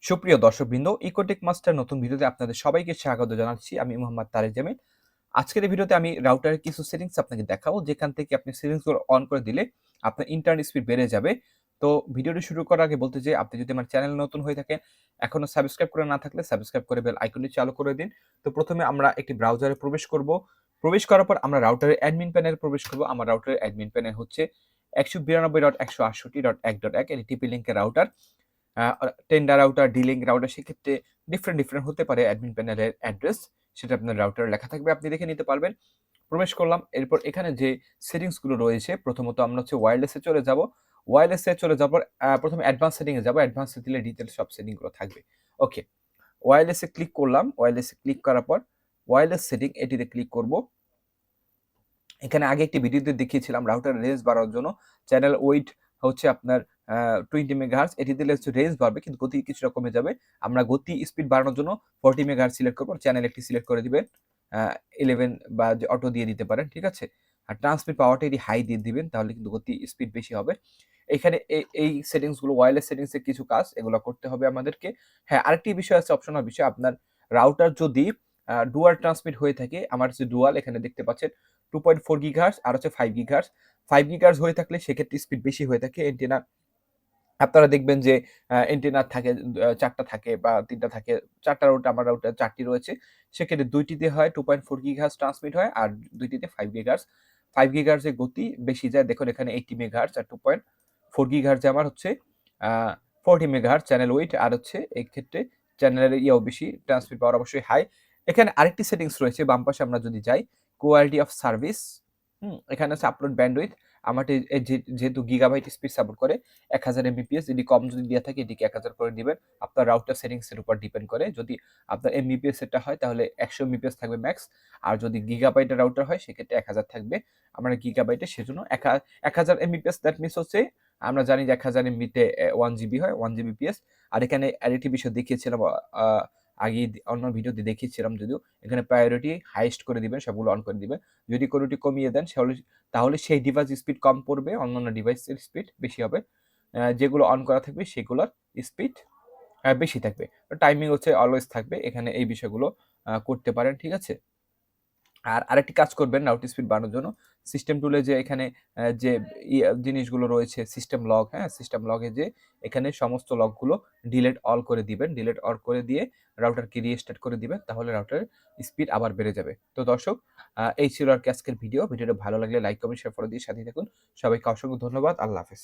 সুপ্রিয় দর্শকবৃন্দ, ইকোটেক মাস্টার নতুন ভিডিওতে আপনাদের সবাইকে স্বাগত জানাচ্ছি। আমি মোহাম্মদ তারেক জামিল। আজকের এই ভিডিওতে আমি রাউটারের কিছু সেটিংস আপনাকে দেখাবো, যেখান থেকে আপনি সেটিংসগুলো অন করে দিলে আপনার ইন্টারনেট স্পিড বেড়ে যাবে। তো ভিডিওটি শুরু করার আগে বলতে চাই, আপনি যদি আমার চ্যানেলে নতুন হয়ে থাকেন, এখনো সাবস্ক্রাইব করে না থাকলে সাবস্ক্রাইব করে বেল আইকনটি চালু করে দিন। তো প্রথমে আমরা একটি ব্রাউজারে প্রবেশ করব। প্রবেশ করার পর আমরা রাউটারের অ্যাডমিন প্যানেলে প্রবেশ করব। আমার রাউটারের অ্যাডমিন প্যানেল হচ্ছে 192.168.1.1 এর টিপি লিঙ্কের router. Tender router, dealing router, সেক্ষেত্রে ডিফারেন্ট হতে পারে অ্যাডমিন প্যানেলের অ্যাড্রেস। সেটা আপনার রাউটারে লেখা থাকবে, আপনি দেখে নিতে পারবেন। প্রবেশ করলাম। এরপর এখানে যে সেটিংসগুলো রয়েছে, প্রথমত আমরা ওয়্যারলেসে চলে যাব। ওয়্যারলেসে চলে যাওয়ার পর প্রথমে অ্যাডভান্স সেটিংয়ে যাব। অ্যাডভান্সে দিলে ডিটেইলস সব সেটিংগুলো থাকবে। ওকে, ওয়্যারলেসে ক্লিক করলাম। ওয়্যারলেসে ক্লিক করার পর ওয়্যারলেস সেটিং এটিতে ক্লিক করব। এখানে আগে একটি ভিডিওতে দেখিয়েছিলাম রাউটার রেঞ্জ বাড়ানোর জন্য চ্যানেল ওয়েট হচ্ছে আপনার 20 মেগাহার্টজ, এটি দিলে হচ্ছে রেঞ্জ বাড়বে কিন্তু গতি কিছুটা কমে যাবে। আমরা গতি স্পিড বাড়ানোর জন্য 40 মেগাহার্টজ সিলেক্ট করব। চ্যানেল একটি সিলেক্ট করে দিবেন, 11 বা অটো দিয়ে দিতে পারেন, ঠিক আছে। আর ট্রান্সমিট পাওয়ারটা এটি হাই দিয়ে দিবেন, তাহলে কিন্তু গতি স্পিড বেশি হবে। এখানে এই সেটিংসগুলো ওয়্যারলেস সেটিংসের কিছু কাজ, এগুলো করতে হবে আমাদেরকে। হ্যাঁ, আরেকটি বিষয় আছে, অপশনাল বিষয়। আপনার রাউটার যদি ডুয়াল ট্রান্সমিট হয়ে থাকে, আমার হচ্ছে ডুয়াল, এখানে দেখতে পাচ্ছেন 2.4 গিগাহার্টজ আর হচ্ছে 5 গিগাহার্টজ। 5 গিগাহার্টজ হয়ে থাকলে সেক্ষেত্রে স্পিড বেশি হয়ে থাকে। এন্টেনা আপনারা দেখবেন যে এন্টেনা থাকে ৪ টা থাকে বা ৩ টা থাকে। ৪ টা রাউটার, আমার রাউটার ৪ টি রয়েছে। সেক্ষেত্রে ২ টিতে হয় 2.4 গিগাহার্টজ ট্রান্সমিট হয় আর ২ টিতে 5 গিগাহার্টজ। 5 গিগাহার্টজ এর গতি বেশি যায়। দেখুন এখানে 80 মেগাহার্টজ আর 2.4 গিগাহার্টজ আমার হচ্ছে আ 40 মেগাহার্টজ চ্যানেল ওয়েট, আর হচ্ছে এই ক্ষেত্রে চ্যানেলের ইয়েও বেশি, ট্রান্সমিট পাওয়ার অবশ্যই হাই। এখানে আরেকটি সেটিংস রয়েছে বাম পাশে, আমরা যদি যাই কোয়ালিটি অফ সার্ভিস, এখানে আছে আপলোড ব্যান্ডউইথ। আমারটি যেহেতু গিগাবাইট স্পিড সাপোর্ট করে 1000 এমবিপিএস, যদি কম যদি দেওয়া থাকে এটিকে 1000 করে দিবেন। আপনার রাউটার সেটিংস এর উপর ডিপেন্ড করে। যদি আপনার এমবিপিএস এরটা হয় তাহলে 100 এমবিপিএস থাকবে ম্যাক্স, আর যদি গিগাবাইটের রাউটার হয় সেক্ষেত্রে 1000 থাকবে। আমরা গিগাবাইটে, সেজন্য 1000 এমবিপিএস, দ্যাট মিনস হচ্ছে আমরা জানি যে 1000 এমবিতে 1 জিবি হয়, 1 জিবিপিএস। আর এখানে আরেকটি বিষয় দেখিয়েছিলাম, আগে অন্য ভিডিওতে দেখিয়েছিলাম যদিও, এখানে প্রায়োরিটি হাইয়েস্ট করে দিবেন, সবগুলো অন করে দিবেন। যদি কোনোটি কমিয়ে দেন তাহলে সেই ডিভাইস স্পিড কম পড়বে, অন্যান্য ডিভাইসের স্পিড বেশি হবে। যেগুলো অন করা থাকবে সেগুলোর স্পিড বেশি থাকবে। টাইমিং হচ্ছে অলওয়েজ থাকবে। এখানে এই বিষয়গুলো করতে পারেন, ঠিক আছে। আর আরেকটি কাজ করবেন রাউটার স্পিড বাড়ানোর জন্য, সিস্টেম টুলে যে এখানে যে জিনিসগুলো রয়েছে, সিস্টেম লগ, হ্যাঁ, সিস্টেম লগে যে এখানে সমস্ত লগগুলো ডিলিট অল করে দিবেন। ডিলিট অল করে দিয়ে রাউটারকে রিস্টার্ট করে দিবেন, তাহলে রাউটারের স্পিড আবার বেড়ে যাবে। তো দর্শক, এই ছিল আর কি আজকের ভিডিওটা ভালো লাগলে লাইক, কমেন্ট, শেয়ার করে দিয়ে সাথে থাকুন। সবাইকে অসংখ্য ধন্যবাদ। আল্লাহ হাফেজ।